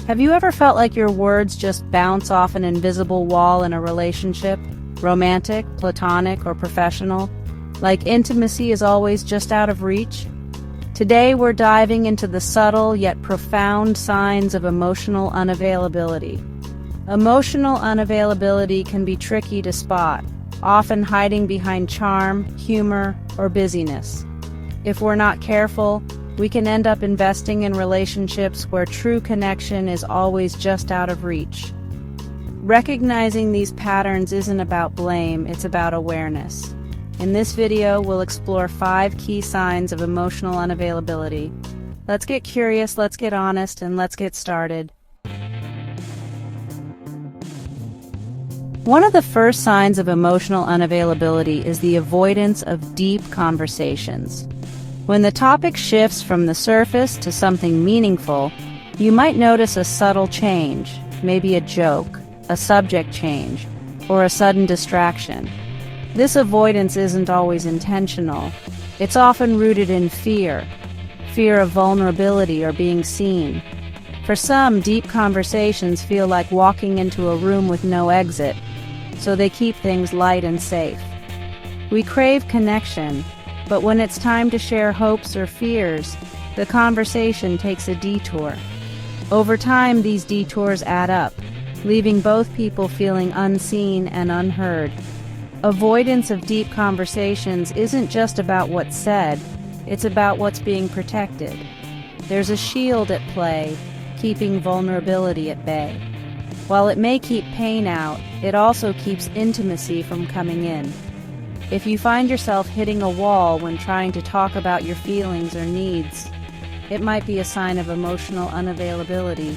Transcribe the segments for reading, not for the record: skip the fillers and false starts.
Have you ever felt like your words just bounce off an invisible wall in a relationship, romantic, platonic, or professional? Like intimacy is always just out of reach? Today we're diving into the subtle yet profound signs of emotional unavailability. Emotional unavailability can be tricky to spot, often hiding behind charm, humor, or busyness. If we're not careful, we can end up investing in relationships where true connection is always just out of reach. Recognizing these patterns isn't about blame, it's about awareness. In this video, we'll explore 5 key signs of emotional unavailability. Let's get curious, let's get honest, and let's get started. One of the first signs of emotional unavailability is the avoidance of deep conversations. When the topic shifts from the surface to something meaningful, you might notice a subtle change, maybe a joke, a subject change, or a sudden distraction. This avoidance isn't always intentional. It's often rooted in fear of vulnerability or being seen. For some, deep conversations feel like walking into a room with no exit, so they keep things light and safe. We crave connection, but when it's time to share hopes or fears, the conversation takes a detour. Over time, these detours add up, leaving both people feeling unseen and unheard. Avoidance of deep conversations isn't just about what's said, it's about what's being protected. There's a shield at play, keeping vulnerability at bay. While it may keep pain out, it also keeps intimacy from coming in. If you find yourself hitting a wall when trying to talk about your feelings or needs, it might be a sign of emotional unavailability,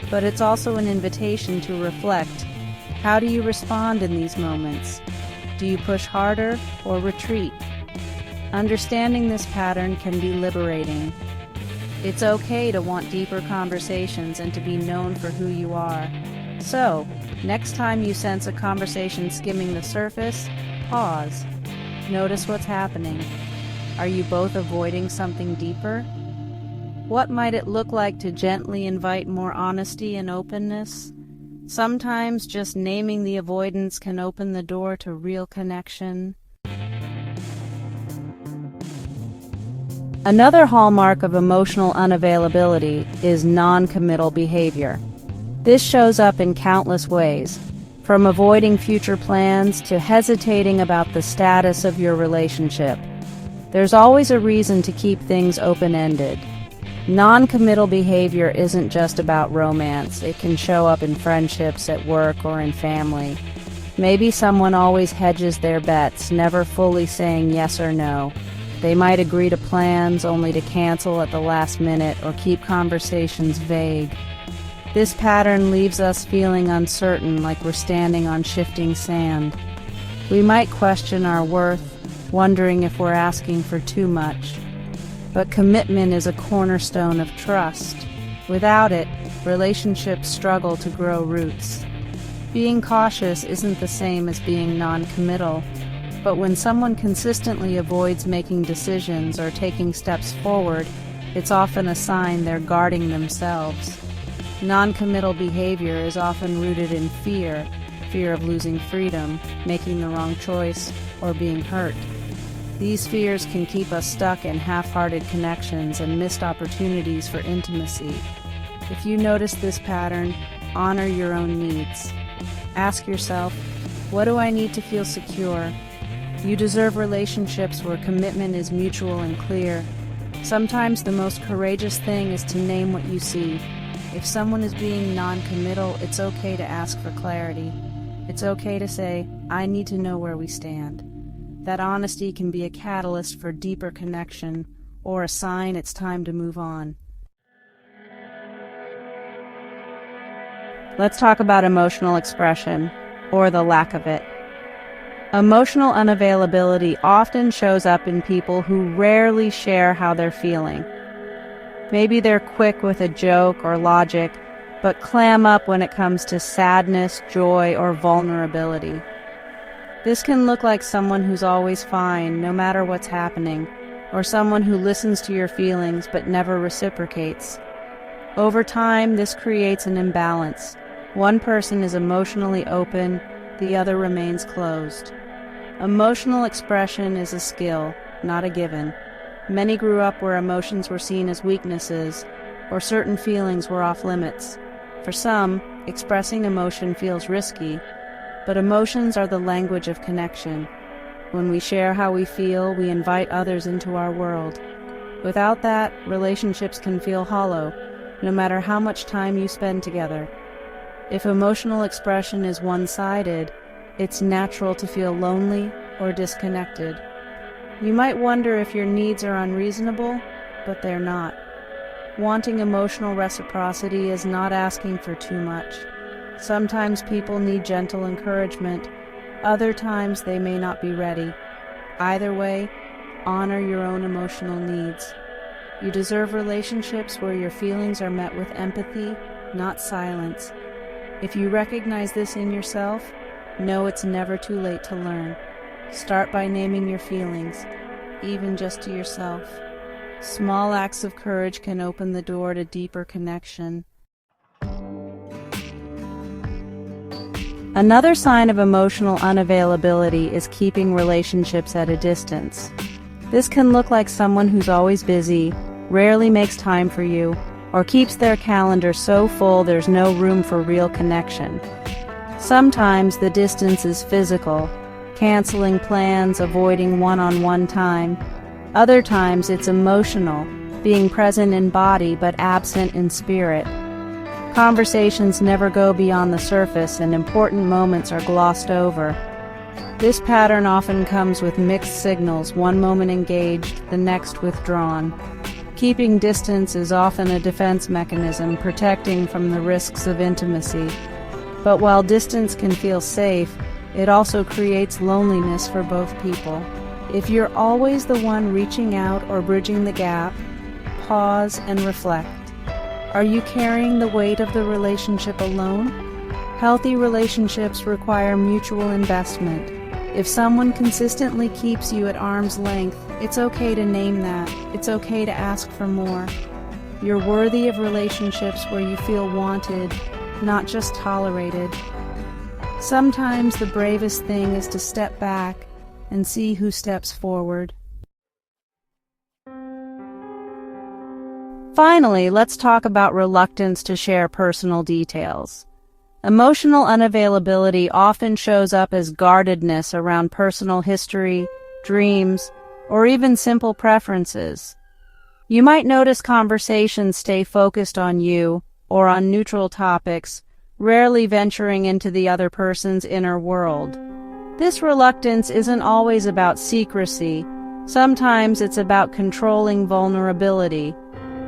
but it's also an invitation to reflect. How do you respond in these moments? Do you push harder or retreat? Understanding this pattern can be liberating. It's okay to want deeper conversations and to be known for who you are. So, next time you sense a conversation skimming the surface, pause. Notice what's happening. Are you both avoiding something deeper? What might it look like to gently invite more honesty and openness? Sometimes just naming the avoidance can open the door to real connection. Another hallmark of emotional unavailability is non-committal behavior. This shows up in countless ways, from avoiding future plans to hesitating about the status of your relationship. There's always a reason to keep things open-ended. Non-committal behavior isn't just about romance. It can show up in friendships, at work, or in family. Maybe someone always hedges their bets, never fully saying yes or no. They might agree to plans only to cancel at the last minute or keep conversations vague. This pattern leaves us feeling uncertain, like we're standing on shifting sand. We might question our worth, wondering if we're asking for too much. But commitment is a cornerstone of trust. Without it, relationships struggle to grow roots. Being cautious isn't the same as being non-committal, but when someone consistently avoids making decisions or taking steps forward, it's often a sign they're guarding themselves. Non-committal behavior is often rooted in fear of losing freedom, making the wrong choice, or being hurt. These fears can keep us stuck in half-hearted connections and missed opportunities for intimacy. If you notice this pattern, honor your own needs. Ask yourself, what do I need to feel secure? You deserve relationships where commitment is mutual and clear. Sometimes the most courageous thing is to name what you see. If someone is being non-committal, it's okay to ask for clarity. It's okay to say, I need to know where we stand. That honesty can be a catalyst for deeper connection, or a sign it's time to move on. Let's talk about emotional expression, or the lack of it. Emotional unavailability often shows up in people who rarely share how they're feeling. Maybe they're quick with a joke or logic, but clam up when it comes to sadness, joy, or vulnerability. This can look like someone who's always fine, no matter what's happening, or someone who listens to your feelings but never reciprocates. Over time, this creates an imbalance. One person is emotionally open, the other remains closed. Emotional expression is a skill, not a given. Many grew up where emotions were seen as weaknesses, or certain feelings were off limits. For some, expressing emotion feels risky, but emotions are the language of connection. When we share how we feel, we invite others into our world. Without that, relationships can feel hollow, no matter how much time you spend together. If emotional expression is one-sided, it's natural to feel lonely or disconnected. You might wonder if your needs are unreasonable, but they're not. Wanting emotional reciprocity is not asking for too much. Sometimes people need gentle encouragement. Other times they may not be ready. Either way, honor your own emotional needs. You deserve relationships where your feelings are met with empathy, not silence. If you recognize this in yourself, know it's never too late to learn. Start by naming your feelings, even just to yourself. Small acts of courage can open the door to deeper connection. Another sign of emotional unavailability is keeping relationships at a distance. This can look like someone who's always busy, rarely makes time for you, or keeps their calendar so full there's no room for real connection. Sometimes the distance is physical, canceling plans, avoiding one-on-one time. Other times it's emotional, being present in body but absent in spirit. Conversations never go beyond the surface and important moments are glossed over. This pattern often comes with mixed signals, one moment engaged, the next withdrawn. Keeping distance is often a defense mechanism, protecting from the risks of intimacy. But while distance can feel safe, it also creates loneliness for both people. If you're always the one reaching out or bridging the gap, pause and reflect. Are you carrying the weight of the relationship alone? Healthy relationships require mutual investment. If someone consistently keeps you at arm's length, it's okay to name that. It's okay to ask for more. You're worthy of relationships where you feel wanted, not just tolerated. Sometimes the bravest thing is to step back and see who steps forward. Finally, let's talk about reluctance to share personal details. Emotional unavailability often shows up as guardedness around personal history, dreams, or even simple preferences. You might notice conversations stay focused on you or on neutral topics, rarely venturing into the other person's inner world. This reluctance isn't always about secrecy. Sometimes it's about controlling vulnerability.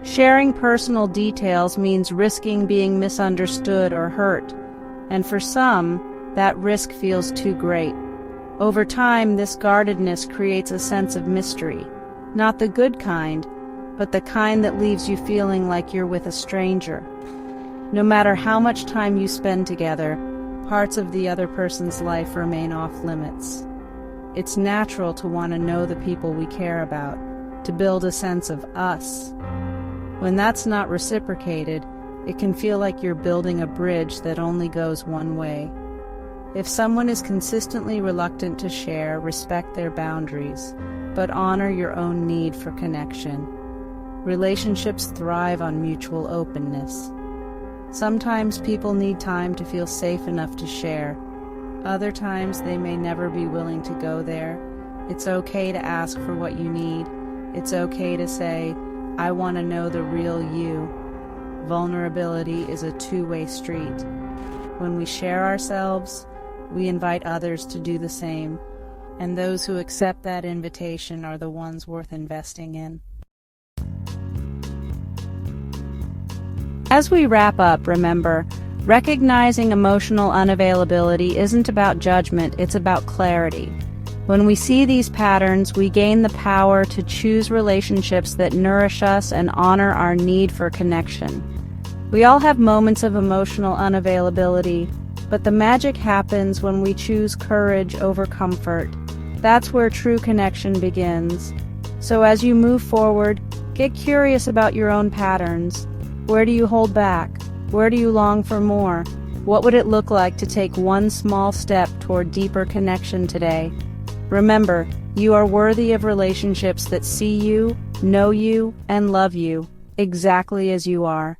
Sharing personal details means risking being misunderstood or hurt, and for some, that risk feels too great. Over time, this guardedness creates a sense of mystery, not the good kind, but the kind that leaves you feeling like you're with a stranger. No matter how much time you spend together, parts of the other person's life remain off limits. It's natural to want to know the people we care about, to build a sense of us. When that's not reciprocated, it can feel like you're building a bridge that only goes one way. If someone is consistently reluctant to share, respect their boundaries, but honor your own need for connection. Relationships thrive on mutual openness. Sometimes people need time to feel safe enough to share. Other times they may never be willing to go there. It's okay to ask for what you need. It's okay to say, I want to know the real you. Vulnerability is a two-way street. When we share ourselves, we invite others to do the same, and those who accept that invitation are the ones worth investing in. As we wrap up, remember, recognizing emotional unavailability isn't about judgment, it's about clarity. When we see these patterns, we gain the power to choose relationships that nourish us and honor our need for connection. We all have moments of emotional unavailability, but the magic happens when we choose courage over comfort. That's where true connection begins. So as you move forward, get curious about your own patterns. Where do you hold back? Where do you long for more? What would it look like to take one small step toward deeper connection today? Remember, you are worthy of relationships that see you, know you, and love you, exactly as you are.